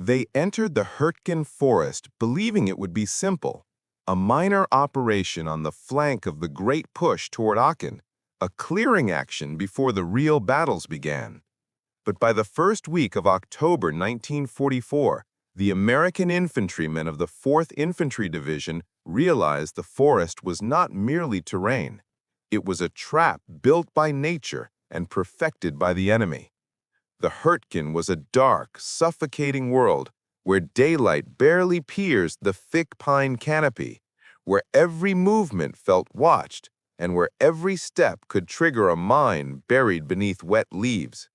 They entered the Hurtgen forest believing it would be simple, a minor operation on the flank of the great push toward Aachen, a clearing action before the real battles began. But by the first week of October 1944, the American infantrymen of the 4th Infantry Division realized the forest was not merely terrain. It was a trap built by nature and perfected by the enemy. The Hurtgen was a dark, suffocating world where daylight barely pierced the thick pine canopy, where every movement felt watched, and where every step could trigger a mine buried beneath wet leaves.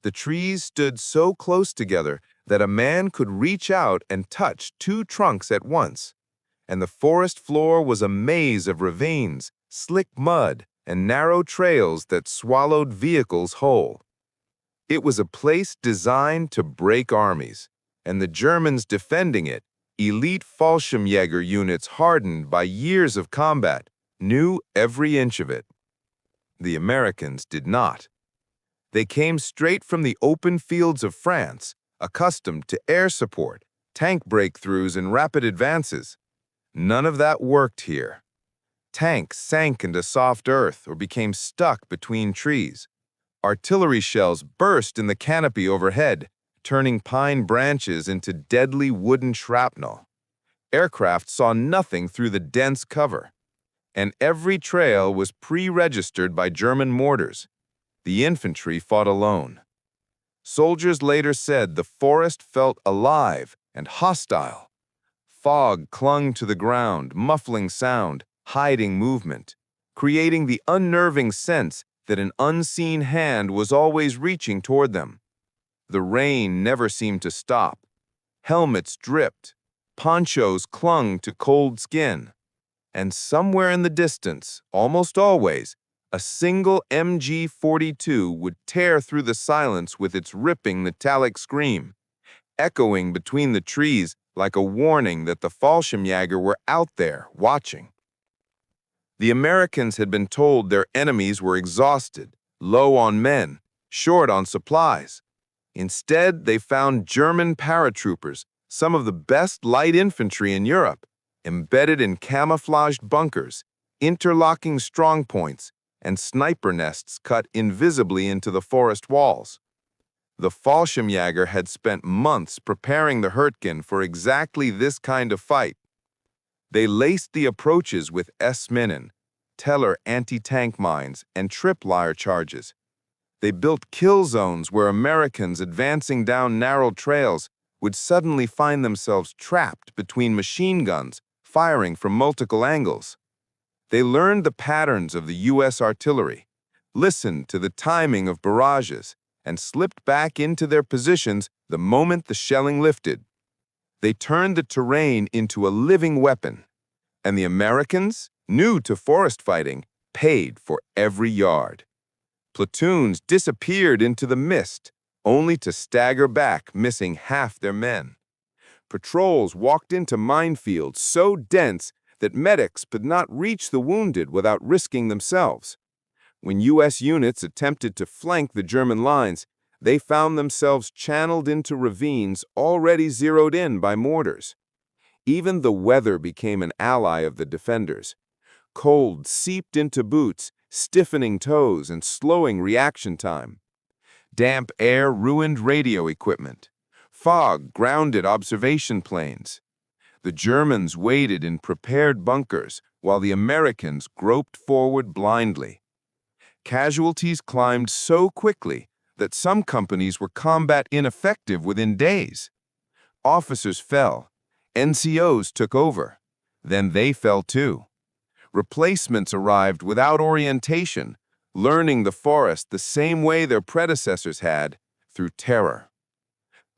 The trees stood so close together that a man could reach out and touch 2 trunks at once, and the forest floor was a maze of ravines, slick mud, and narrow trails that swallowed vehicles whole. It was a place designed to break armies, and the Germans defending it, elite Fallschirmjäger units hardened by years of combat, knew every inch of it. The Americans did not. They came straight from the open fields of France, accustomed to air support, tank breakthroughs, and rapid advances. None of that worked here. Tanks sank into soft earth or became stuck between trees. Artillery shells burst in the canopy overhead, turning pine branches into deadly wooden shrapnel. Aircraft saw nothing through the dense cover, and every trail was pre-registered by German mortars. The infantry fought alone. Soldiers later said the forest felt alive and hostile. Fog clung to the ground, muffling sound, hiding movement, creating the unnerving sense that an unseen hand was always reaching toward them. The rain never seemed to stop. Helmets dripped, ponchos clung to cold skin, and somewhere in the distance, almost always, a single MG-42 would tear through the silence with its ripping metallic scream, echoing between the trees like a warning that the Fallschirmjäger were out there watching. The Americans had been told their enemies were exhausted, low on men, short on supplies. Instead, they found German paratroopers, some of the best light infantry in Europe, embedded in camouflaged bunkers, interlocking strongpoints, and sniper nests cut invisibly into the forest walls. The Fallschirmjäger had spent months preparing the Hurtgen for exactly this kind of fight. They laced the approaches with S-Minen, Teller anti-tank mines, and tripwire charges. They built kill zones where Americans advancing down narrow trails would suddenly find themselves trapped between machine guns firing from multiple angles. They learned the patterns of the U.S. artillery, listened to the timing of barrages, and slipped back into their positions the moment the shelling lifted. They turned the terrain into a living weapon, and the Americans, new to forest fighting, paid for every yard. Platoons disappeared into the mist, only to stagger back, missing half their men. Patrols walked into minefields so dense that medics could not reach the wounded without risking themselves. When U.S. units attempted to flank the German lines, they found themselves channeled into ravines already zeroed in by mortars. Even the weather became an ally of the defenders. Cold seeped into boots, stiffening toes and slowing reaction time. Damp air ruined radio equipment. Fog grounded observation planes. The Germans waited in prepared bunkers while the Americans groped forward blindly. Casualties climbed so quickly that some companies were combat ineffective within days. Officers fell. NCOs took over. Then they fell too. Replacements arrived without orientation, learning the forest the same way their predecessors had, through terror.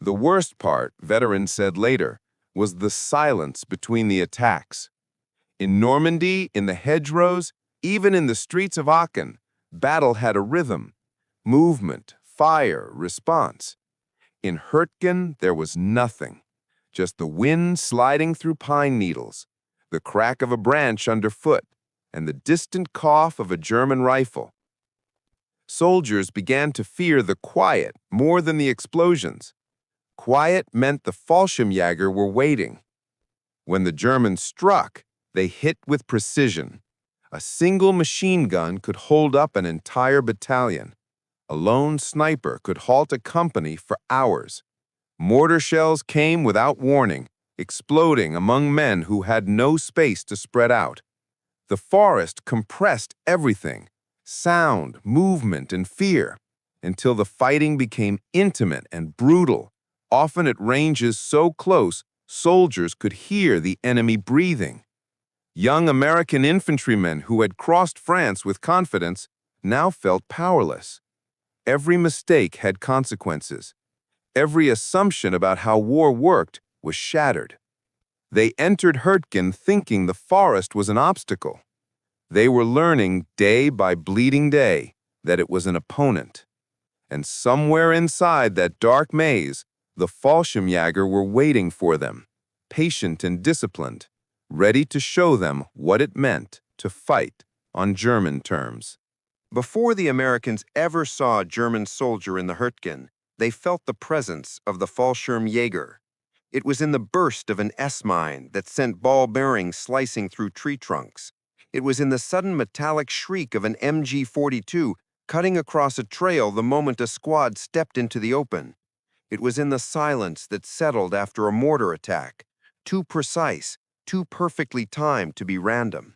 The worst part, veterans said later, was the silence between the attacks. In Normandy, in the hedgerows, even in the streets of Aachen, battle had a rhythm, movement, fire, response. In Hurtgen, there was nothing, just the wind sliding through pine needles, the crack of a branch underfoot, and the distant cough of a German rifle. Soldiers began to fear the quiet more than the explosions. Quiet meant the Fallschirmjäger were waiting. When the Germans struck, they hit with precision. A single machine gun could hold up an entire battalion. A lone sniper could halt a company for hours. Mortar shells came without warning, exploding among men who had no space to spread out. The forest compressed everything, sound, movement, and fear, until the fighting became intimate and brutal, often at ranges so close soldiers could hear the enemy breathing. Young American infantrymen who had crossed France with confidence now felt powerless. Every mistake had consequences. Every assumption about how war worked was shattered. They entered Hurtgen thinking the forest was an obstacle. They were learning day by bleeding day that it was an opponent. And somewhere inside that dark maze, the Fallschirmjäger were waiting for them, patient and disciplined, ready to show them what it meant to fight on German terms. Before the Americans ever saw a German soldier in the Hurtgen, they felt the presence of the Fallschirmjäger. It was in the burst of an S-mine that sent ball bearings slicing through tree trunks. It was in the sudden metallic shriek of an MG-42 cutting across a trail the moment a squad stepped into the open. It was in the silence that settled after a mortar attack, too precise, too perfectly timed to be random.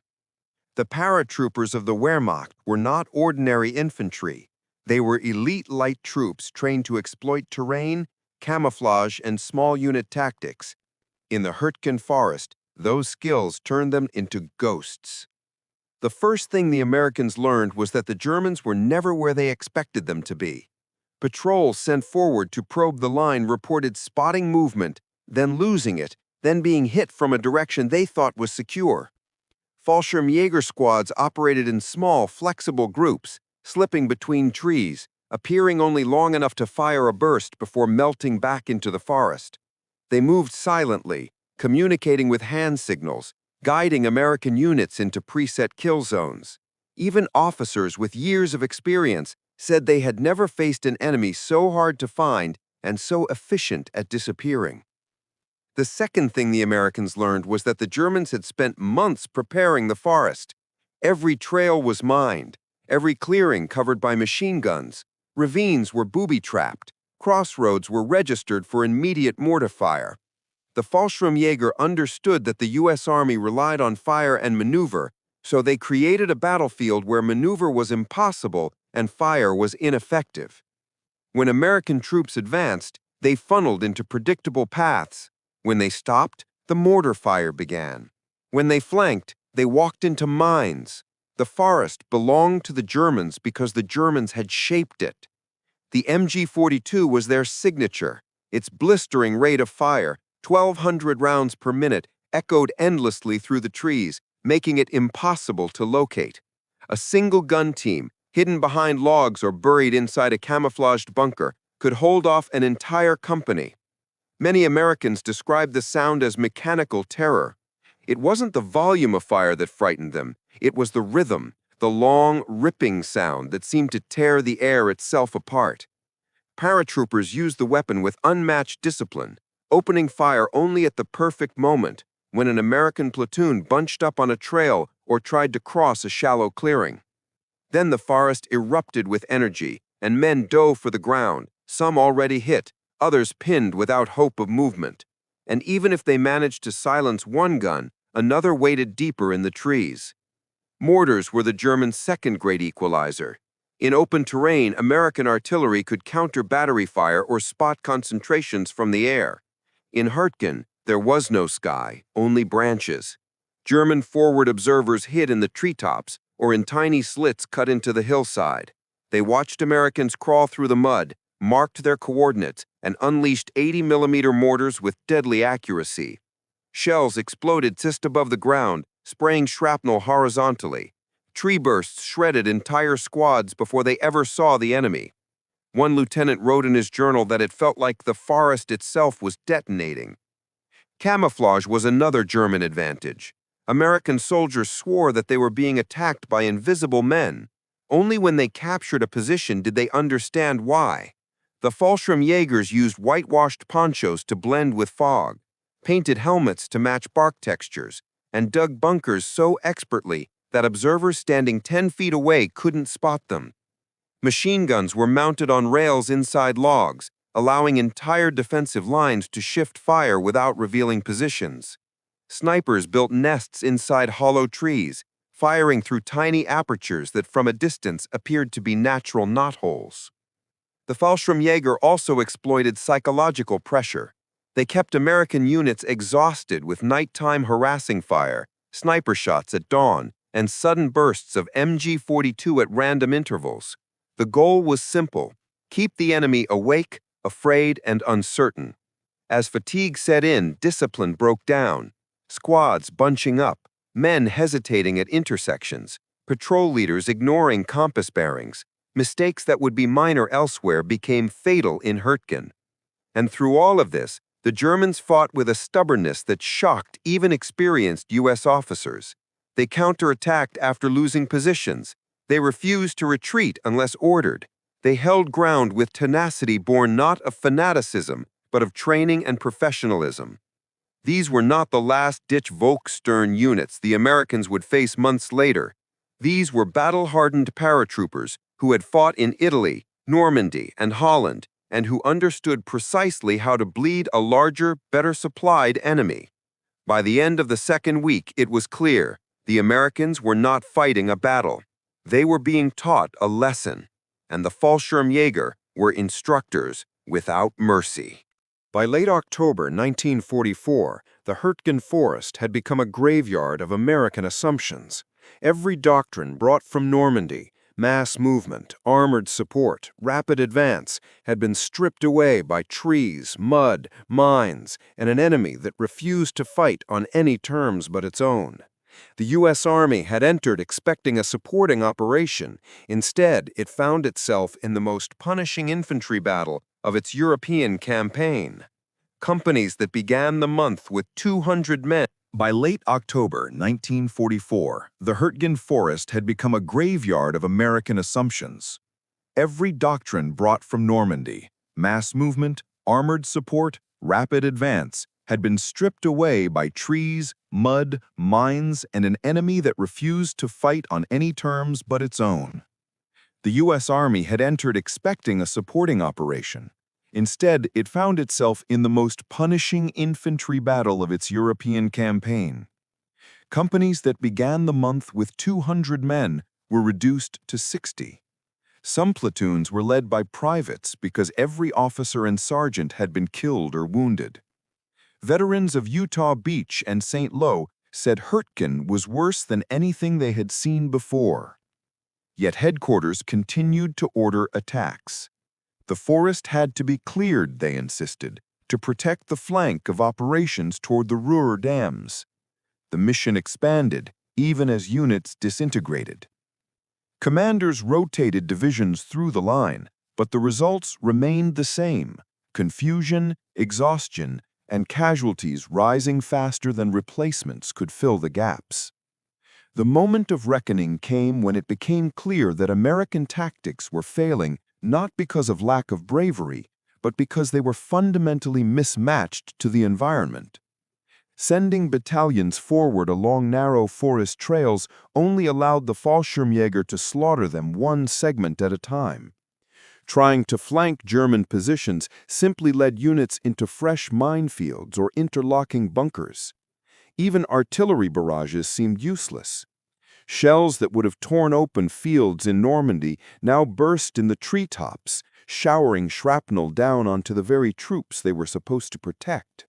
The paratroopers of the Wehrmacht were not ordinary infantry. They were elite light troops trained to exploit terrain, camouflage, and small unit tactics. In the Hurtgen forest, those skills turned them into ghosts. The first thing the Americans learned was that the Germans were never where they expected them to be. Patrols sent forward to probe the line reported spotting movement, then losing it, then being hit from a direction they thought was secure. Fallschirmjäger squads operated in small, flexible groups, slipping between trees, appearing only long enough to fire a burst before melting back into the forest. They moved silently, communicating with hand signals, guiding American units into preset kill zones. Even officers with years of experience said they had never faced an enemy so hard to find and so efficient at disappearing. The second thing the Americans learned was that the Germans had spent months preparing the forest. Every trail was mined, every clearing covered by machine guns, ravines were booby-trapped, crossroads were registered for immediate mortar fire. The Fallschirmjäger understood that the U.S. Army relied on fire and maneuver, so they created a battlefield where maneuver was impossible and fire was ineffective. When American troops advanced, they funneled into predictable paths. When they stopped, the mortar fire began. When they flanked, they walked into mines. The forest belonged to the Germans because the Germans had shaped it. The MG-42 was their signature. Its blistering rate of fire, 1,200 rounds per minute, echoed endlessly through the trees, making it impossible to locate. A single gun team, hidden behind logs or buried inside a camouflaged bunker, could hold off an entire company. Many Americans described the sound as mechanical terror. It wasn't the volume of fire that frightened them. It was the rhythm, the long, ripping sound that seemed to tear the air itself apart. Paratroopers used the weapon with unmatched discipline, opening fire only at the perfect moment, when an American platoon bunched up on a trail or tried to cross a shallow clearing. Then the forest erupted with energy, and men dove for the ground, some already hit, others pinned without hope of movement. And even if they managed to silence one gun, another waited deeper in the trees. Mortars were the Germans' second great equalizer. In open terrain, American artillery could counter battery fire or spot concentrations from the air. In Hurtgen, there was no sky, only branches. German forward observers hid in the treetops or in tiny slits cut into the hillside. They watched Americans crawl through the mud, marked their coordinates, and unleashed 80mm mortars with deadly accuracy. Shells exploded just above the ground, spraying shrapnel horizontally. Tree bursts shredded entire squads before they ever saw the enemy. One lieutenant wrote in his journal that it felt like the forest itself was detonating. Camouflage was another German advantage. American soldiers swore that they were being attacked by invisible men. Only when they captured a position did they understand why. The Fallschirmjägers used whitewashed ponchos to blend with fog, painted helmets to match bark textures, and dug bunkers so expertly that observers standing 10 feet away couldn't spot them. Machine guns were mounted on rails inside logs, allowing entire defensive lines to shift fire without revealing positions. Snipers built nests inside hollow trees, firing through tiny apertures that from a distance appeared to be natural knotholes. The Fallschirmjäger also exploited psychological pressure. They kept American units exhausted with nighttime harassing fire, sniper shots at dawn, and sudden bursts of MG-42 at random intervals. The goal was simple: keep the enemy awake, afraid, and uncertain. As fatigue set in, discipline broke down. Squads bunching up, men hesitating at intersections, patrol leaders ignoring compass bearings. Mistakes that would be minor elsewhere became fatal in Hurtgen. And through all of this, the Germans fought with a stubbornness that shocked even experienced U.S. officers. They counterattacked after losing positions. They refused to retreat unless ordered. They held ground with tenacity born not of fanaticism, but of training and professionalism. These were not the last-ditch Volksstern units the Americans would face months later. These were battle-hardened paratroopers who had fought in Italy, Normandy, and Holland, and who understood precisely how to bleed a larger, better-supplied enemy. By the end of the second week, it was clear the Americans were not fighting a battle. They were being taught a lesson, and the Fallschirmjäger were instructors without mercy. By late October 1944, the Hurtgen Forest had become a graveyard of American assumptions. Every doctrine brought from Normandy, mass movement, armored support, rapid advance, had been stripped away by trees, mud, mines, and an enemy that refused to fight on any terms but its own. The U.S. Army had entered expecting a supporting operation. Instead, it found itself in the most punishing infantry battle of its European campaign. Companies that began the month with 200 men. By late October 1944, the Hurtgen Forest had become a graveyard of American assumptions. Every doctrine brought from Normandy, mass movement, armored support, rapid advance, had been stripped away by trees, mud, mines, and an enemy that refused to fight on any terms but its own. The U.S. Army had entered expecting a supporting operation. Instead, it found itself in the most punishing infantry battle of its European campaign. Companies that began the month with 200 men were reduced to 60. Some platoons were led by privates because every officer and sergeant had been killed or wounded. Veterans of Utah Beach and St. Lo said Hurtgen was worse than anything they had seen before. Yet headquarters continued to order attacks. The forest had to be cleared, they insisted, to protect the flank of operations toward the Ruhr dams. The mission expanded, even as units disintegrated. Commanders rotated divisions through the line, but the results remained the same: confusion, exhaustion, and casualties rising faster than replacements could fill the gaps. The moment of reckoning came when it became clear that American tactics were failing not because of lack of bravery, but because they were fundamentally mismatched to the environment. Sending battalions forward along narrow forest trails only allowed the Fallschirmjäger to slaughter them one segment at a time. Trying to flank German positions simply led units into fresh minefields or interlocking bunkers. Even artillery barrages seemed useless. Shells that would have torn open fields in Normandy now burst in the treetops, showering shrapnel down onto the very troops they were supposed to protect.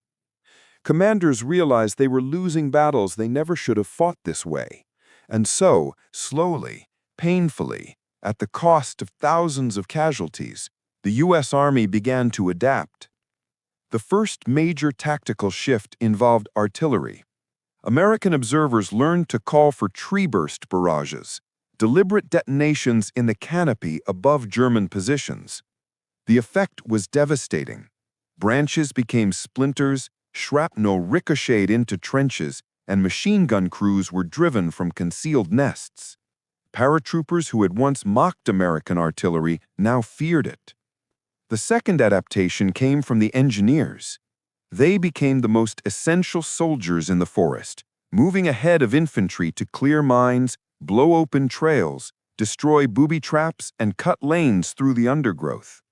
Commanders realized they were losing battles they never should have fought this way. And so, slowly, painfully, at the cost of thousands of casualties, the U.S. Army began to adapt. The first major tactical shift involved artillery. American observers learned to call for tree-burst barrages, deliberate detonations in the canopy above German positions. The effect was devastating. Branches became splinters, shrapnel ricocheted into trenches, and machine gun crews were driven from concealed nests. Paratroopers who had once mocked American artillery now feared it. The second adaptation came from the engineers. They became the most essential soldiers in the forest, moving ahead of infantry to clear mines, blow open trails, destroy booby traps, and cut lanes through the undergrowth.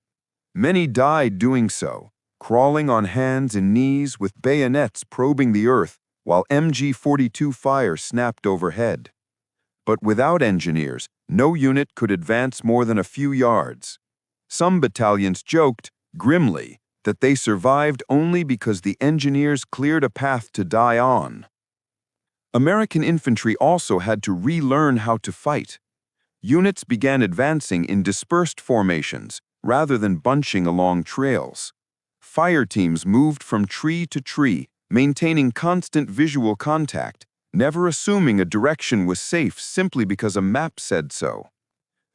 Many died doing so, crawling on hands and knees with bayonets probing the earth while MG-42 fire snapped overhead. But without engineers, no unit could advance more than a few yards. Some battalions joked, grimly, that they survived only because the engineers cleared a path to die on. American infantry also had to relearn how to fight. Units began advancing in dispersed formations rather than bunching along trails. Fire teams moved from tree to tree, maintaining constant visual contact, never assuming a direction was safe simply because a map said so.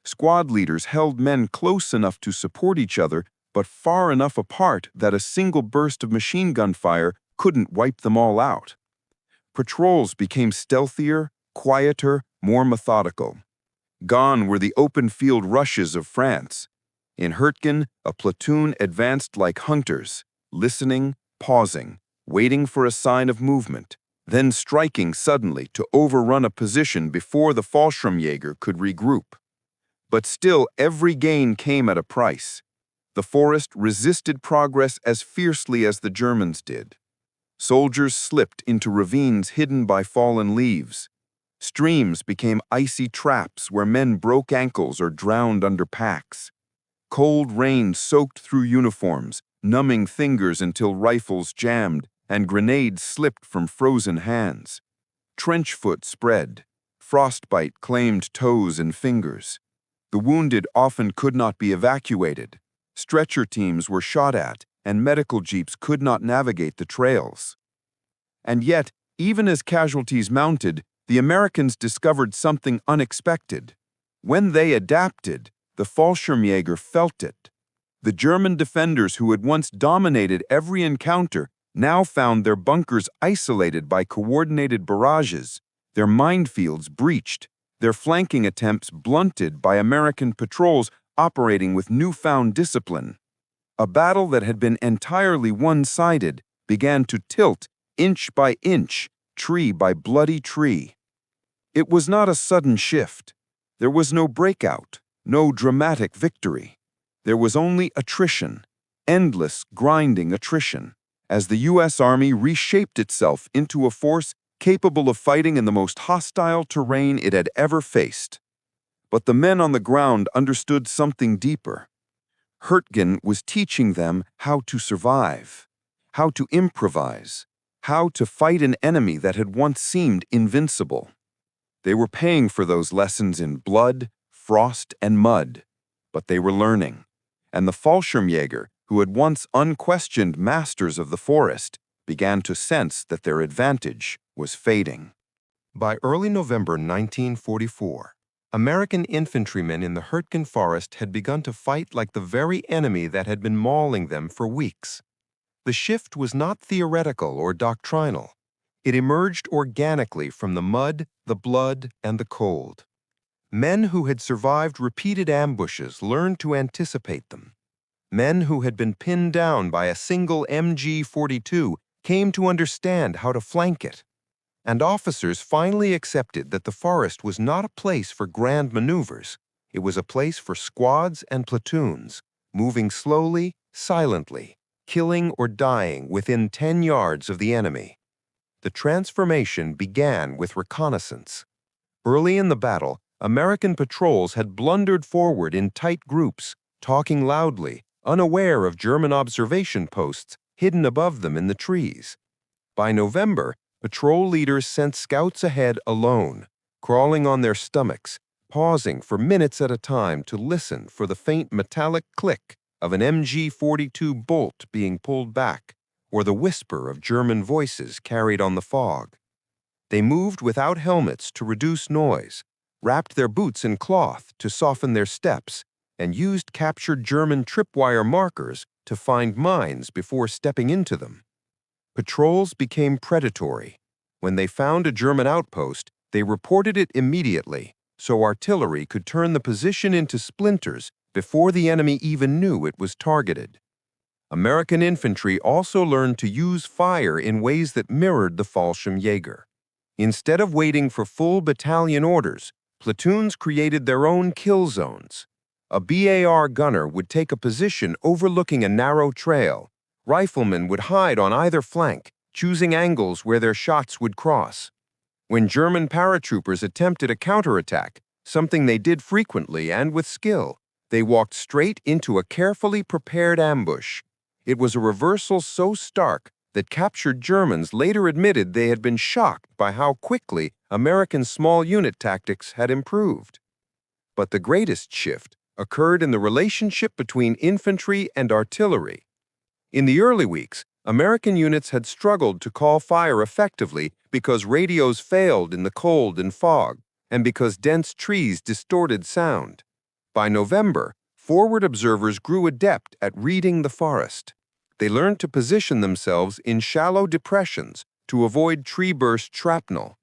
Squad leaders held men close enough to support each other, but far enough apart that a single burst of machine gun fire couldn't wipe them all out. Patrols became stealthier, quieter, more methodical. Gone were the open field rushes of France. In Hurtgen, a platoon advanced like hunters, listening, pausing, waiting for a sign of movement, then striking suddenly to overrun a position before the Fallschirmjäger could regroup. But still, every gain came at a price. The forest resisted progress as fiercely as the Germans did. Soldiers slipped into ravines hidden by fallen leaves. Streams became icy traps where men broke ankles or drowned under packs. Cold rain soaked through uniforms, numbing fingers until rifles jammed and grenades slipped from frozen hands. Trench foot spread. Frostbite claimed toes and fingers. The wounded often could not be evacuated. Stretcher teams were shot at, and medical jeeps could not navigate the trails. And yet, even as casualties mounted, the Americans discovered something unexpected. When they adapted, the Fallschirmjäger felt it. The German defenders who had once dominated every encounter now found their bunkers isolated by coordinated barrages, their minefields breached, their flanking attempts blunted by American patrols operating with newfound discipline. A battle that had been entirely one-sided began to tilt inch by inch, tree by bloody tree. It was not a sudden shift. There was no breakout, no dramatic victory. There was only attrition, endless, grinding attrition, as the U.S. Army reshaped itself into a force capable of fighting in the most hostile terrain it had ever faced. But the men on the ground understood something deeper. Hurtgen was teaching them how to survive, how to improvise, how to fight an enemy that had once seemed invincible. They were paying for those lessons in blood, frost, and mud, but they were learning. And the Fallschirmjäger, who had once unquestioned masters of the forest, began to sense that their advantage was fading. By early November 1944, American infantrymen in the Hurtgen forest had begun to fight like the very enemy that had been mauling them for weeks. The shift was not theoretical or doctrinal. It emerged organically from the mud, the blood, and the cold. Men who had survived repeated ambushes learned to anticipate them. Men who had been pinned down by a single MG-42 came to understand how to flank it. And officers finally accepted that the forest was not a place for grand maneuvers. It was a place for squads and platoons, moving slowly, silently, killing or dying within 10 yards of the enemy. The transformation began with reconnaissance. Early in the battle, American patrols had blundered forward in tight groups, talking loudly, unaware of German observation posts hidden above them in the trees. By November, patrol leaders sent scouts ahead alone, crawling on their stomachs, pausing for minutes at a time to listen for the faint metallic click of an MG-42 bolt being pulled back, or the whisper of German voices carried on the fog. They moved without helmets to reduce noise, wrapped their boots in cloth to soften their steps, and used captured German tripwire markers to find mines before stepping into them. Patrols became predatory. When they found a German outpost, they reported it immediately, so artillery could turn the position into splinters before the enemy even knew it was targeted. American infantry also learned to use fire in ways that mirrored the Fallschirmjäger. Instead of waiting for full battalion orders, platoons created their own kill zones. A BAR gunner would take a position overlooking a narrow trail. Riflemen would hide on either flank, choosing angles where their shots would cross. When German paratroopers attempted a counterattack, something they did frequently and with skill, they walked straight into a carefully prepared ambush. It was a reversal so stark that captured Germans later admitted they had been shocked by how quickly American small unit tactics had improved. But the greatest shift occurred in the relationship between infantry and artillery. In the early weeks, American units had struggled to call fire effectively because radios failed in the cold and fog, and because dense trees distorted sound. By November, forward observers grew adept at reading the forest. They learned to position themselves in shallow depressions to avoid tree-burst shrapnel.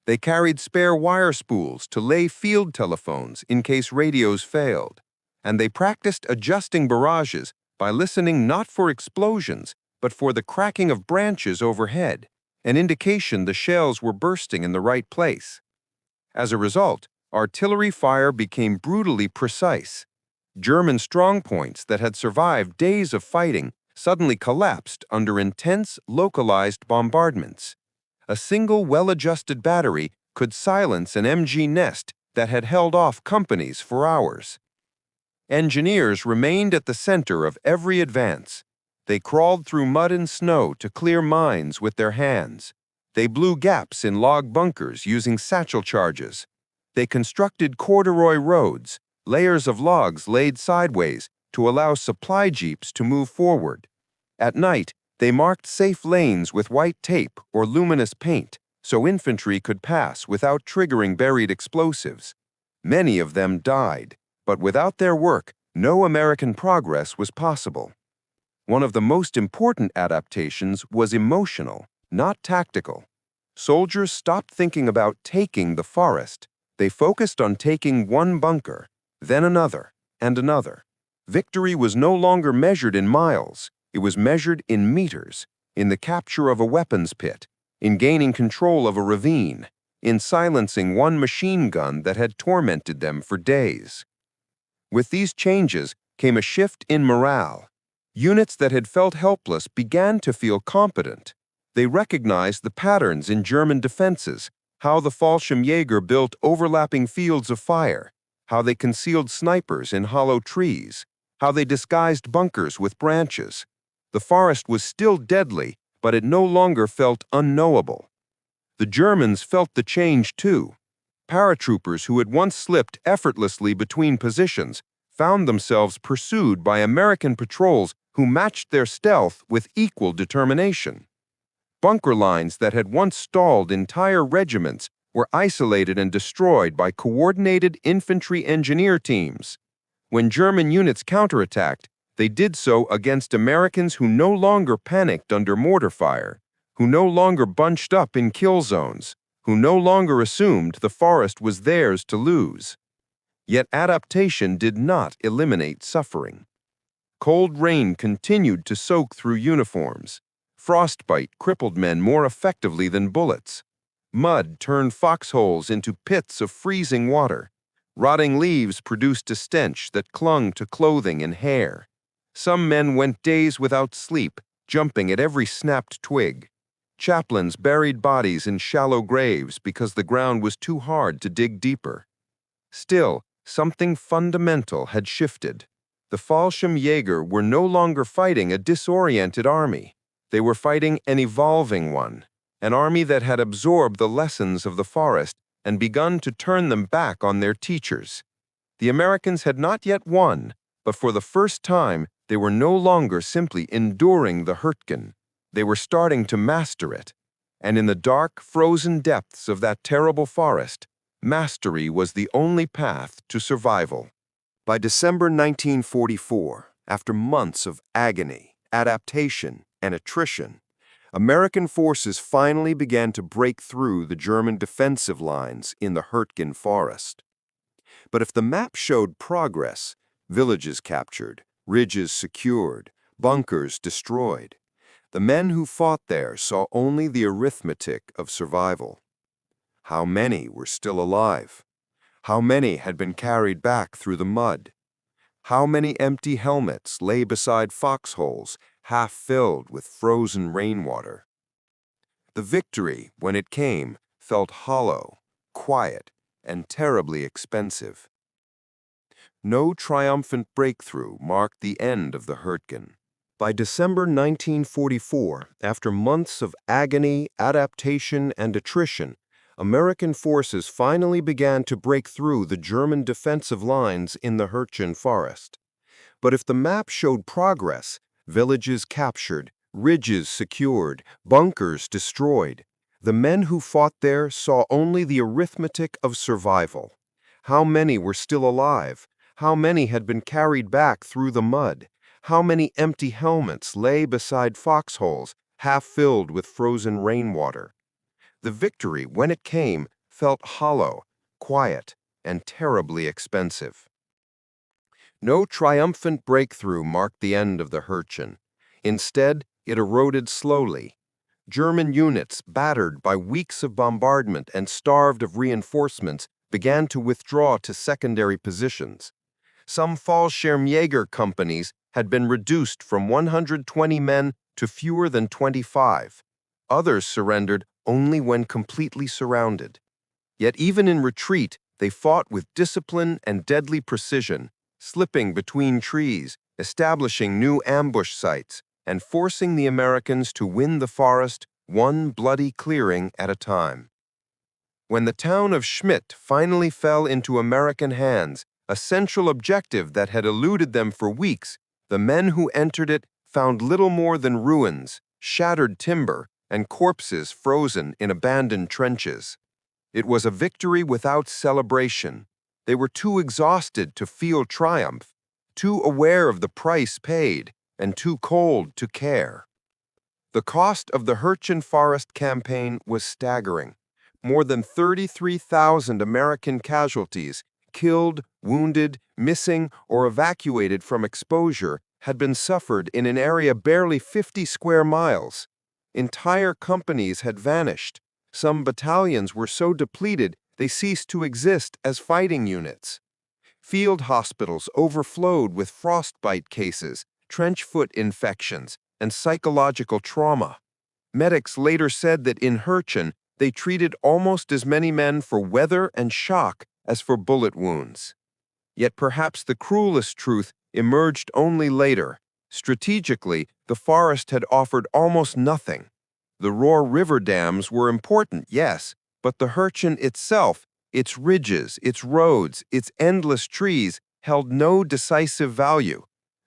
They carried spare wire spools to lay field telephones in case radios failed. And they practiced adjusting barrages by listening not for explosions, but for the cracking of branches overhead, an indication the shells were bursting in the right place. As a result, artillery fire became brutally precise. German strongpoints that had survived days of fighting suddenly collapsed under intense, localized bombardments. A single well-adjusted battery could silence an MG nest that had held off companies for hours. Engineers remained at the center of every advance. They crawled through mud and snow to clear mines with their hands. They blew gaps in log bunkers using satchel charges. They constructed corduroy roads, layers of logs laid sideways to allow supply jeeps to move forward. At night, they marked safe lanes with white tape or luminous paint so infantry could pass without triggering buried explosives. Many of them died, but without their work, no American progress was possible. One of the most important adaptations was emotional, not tactical. Soldiers stopped thinking about taking the forest. They focused on taking one bunker, then another, and another. Victory was no longer measured in miles. It was measured in meters, in the capture of a weapons pit, in gaining control of a ravine, in silencing one machine gun that had tormented them for days. With these changes came a shift in morale. Units that had felt helpless began to feel competent. They recognized the patterns in German defenses, how the Fallschirmjäger built overlapping fields of fire, how they concealed snipers in hollow trees, how they disguised bunkers with branches. The forest was still deadly, but it no longer felt unknowable. The Germans felt the change too. Paratroopers who had once slipped effortlessly between positions found themselves pursued by American patrols who matched their stealth with equal determination. Bunker lines that had once stalled entire regiments were isolated and destroyed by coordinated infantry engineer teams. When German units counterattacked, they did so against Americans who no longer panicked under mortar fire, who no longer bunched up in kill zones, who no longer assumed the forest was theirs to lose. Yet adaptation did not eliminate suffering. Cold rain continued to soak through uniforms. Frostbite crippled men more effectively than bullets. Mud turned foxholes into pits of freezing water. Rotting leaves produced a stench that clung to clothing and hair. Some men went days without sleep, jumping at every snapped twig. Chaplains buried bodies in shallow graves because the ground was too hard to dig deeper. Still, something fundamental had shifted. The Fallschirmjäger were no longer fighting a disoriented army. They were fighting an evolving one, an army that had absorbed the lessons of the forest and begun to turn them back on their teachers. The Americans had not yet won, but for the first time, they were no longer simply enduring the Hurtgen. They were starting to master it. And in the dark, frozen depths of that terrible forest, mastery was the only path to survival. By December 1944, after months of agony, adaptation, and attrition, American forces finally began to break through the German defensive lines in the Hurtgen forest. But if the map showed progress, Villages captured, ridges secured, bunkers destroyed. The men who fought there saw only the arithmetic of survival. How many were still alive? How many had been carried back through the mud? How many empty helmets lay beside foxholes, half filled with frozen rainwater? The victory, when it came, felt hollow, quiet, and terribly expensive. No triumphant breakthrough marked the end of the Hurtgen. By December 1944, after months of agony, adaptation, and attrition, American forces finally began to break through the German defensive lines in the Hurtgen forest. But if the map showed progress, villages captured, ridges secured, bunkers destroyed, the men who fought there saw only the arithmetic of survival. How many were still alive? How many had been carried back through the mud? How many empty helmets lay beside foxholes, half filled with frozen rainwater? The victory, when it came, felt hollow, quiet, and terribly expensive. No triumphant breakthrough marked the end of the Hurtgen. Instead, it eroded slowly. German units, battered by weeks of bombardment and starved of reinforcements, began to withdraw to secondary positions. Some Fallschirmjäger companies had been reduced from 120 men to fewer than 25. Others surrendered only when completely surrounded. Yet even in retreat, they fought with discipline and deadly precision, slipping between trees, establishing new ambush sites, and forcing the Americans to win the forest one bloody clearing at a time. When the town of Schmidt finally fell into American hands, a central objective that had eluded them for weeks, the men who entered it found little more than ruins, shattered timber, and corpses frozen in abandoned trenches. It was a victory without celebration. They were too exhausted to feel triumph, too aware of the price paid, and too cold to care. The cost of the Hurtgen Forest campaign was staggering. More than 33,000 American casualties, killed, wounded, missing, or evacuated from exposure, had been suffered in an area barely 50 square miles. Entire companies had vanished. Some battalions were so depleted they ceased to exist as fighting units. Field hospitals overflowed with frostbite cases, trench foot infections, and psychological trauma. Medics later said that in Hurtgen, they treated almost as many men for weather and shock as for bullet wounds. Yet perhaps the cruelest truth emerged only later. Strategically, the forest had offered almost nothing. The Rohr River dams were important, yes, but the Hurtgen itself, its ridges, its roads, its endless trees, held no decisive value.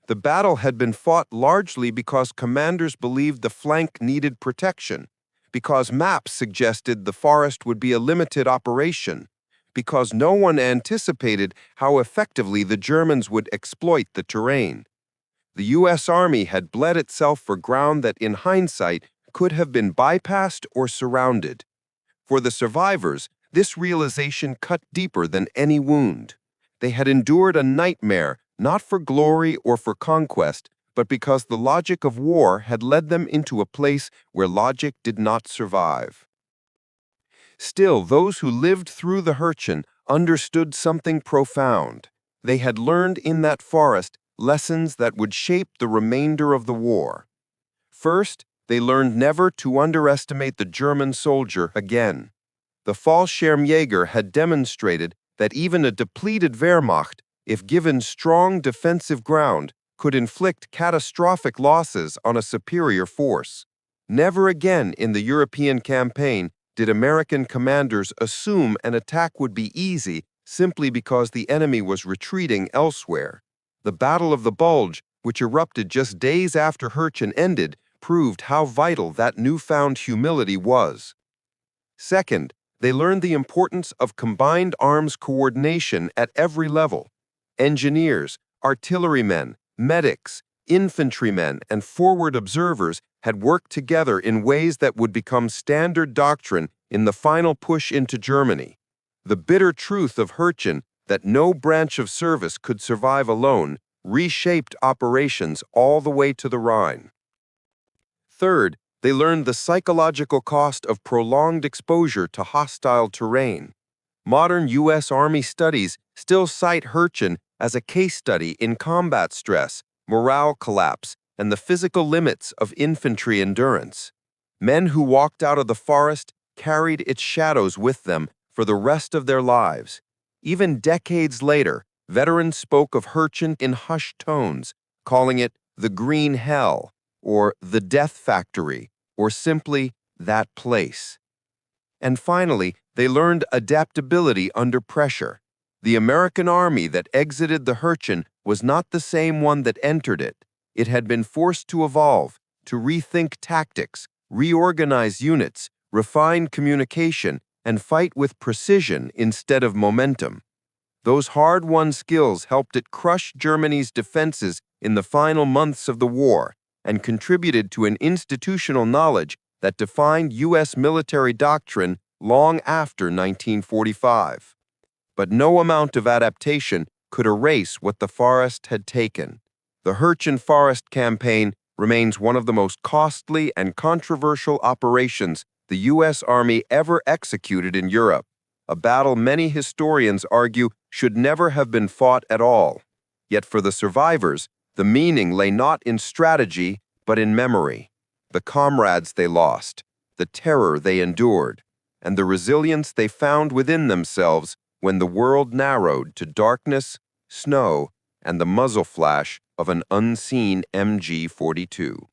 The battle had been fought largely because commanders believed the flank needed protection, because maps suggested the forest would be a limited operation, because no one anticipated how effectively the Germans would exploit the terrain. The U.S. Army had bled itself for ground that, in hindsight, could have been bypassed or surrounded. For the survivors, this realization cut deeper than any wound. They had endured a nightmare, not for glory or for conquest, but because the logic of war had led them into a place where logic did not survive. Still, those who lived through the Hurtgen understood something profound. They had learned in that forest lessons that would shape the remainder of the war. First, they learned never to underestimate the German soldier again. The Fallschirmjäger had demonstrated that even a depleted Wehrmacht, if given strong defensive ground, could inflict catastrophic losses on a superior force. Never again in the European campaign did American commanders assume an attack would be easy simply because the enemy was retreating elsewhere. The Battle of the Bulge, which erupted just days after Hurtgen ended, proved how vital that newfound humility was. Second, they learned the importance of combined arms coordination at every level. Engineers, artillerymen, medics, infantrymen, and forward observers had worked together in ways that would become standard doctrine in the final push into Germany. The bitter truth of Hurtgen that no branch of service could survive alone, reshaped operations all the way to the Rhine. Third, they learned the psychological cost of prolonged exposure to hostile terrain. Modern U.S. Army studies still cite Hürtgen as a case study in combat stress, morale collapse, and the physical limits of infantry endurance. Men who walked out of the forest carried its shadows with them for the rest of their lives. Even decades later, veterans spoke of Hürtgen in hushed tones, calling it the Green Hell, or the Death Factory, or simply that place. And finally, they learned adaptability under pressure. The American Army that exited the Hürtgen was not the same one that entered it. It had been forced to evolve, to rethink tactics, reorganize units, refine communication, and fight with precision instead of momentum. Those hard-won skills helped it crush Germany's defenses in the final months of the war and contributed to an institutional knowledge that defined U.S. military doctrine long after 1945. But no amount of adaptation could erase what the forest had taken. The Hürtgen Forest Campaign remains one of the most costly and controversial operations the U.S. Army ever executed in Europe, a battle many historians argue should never have been fought at all. Yet for the survivors, the meaning lay not in strategy, but in memory. The comrades they lost, the terror they endured, and the resilience they found within themselves when the world narrowed to darkness, snow, and the muzzle flash of an unseen MG-42.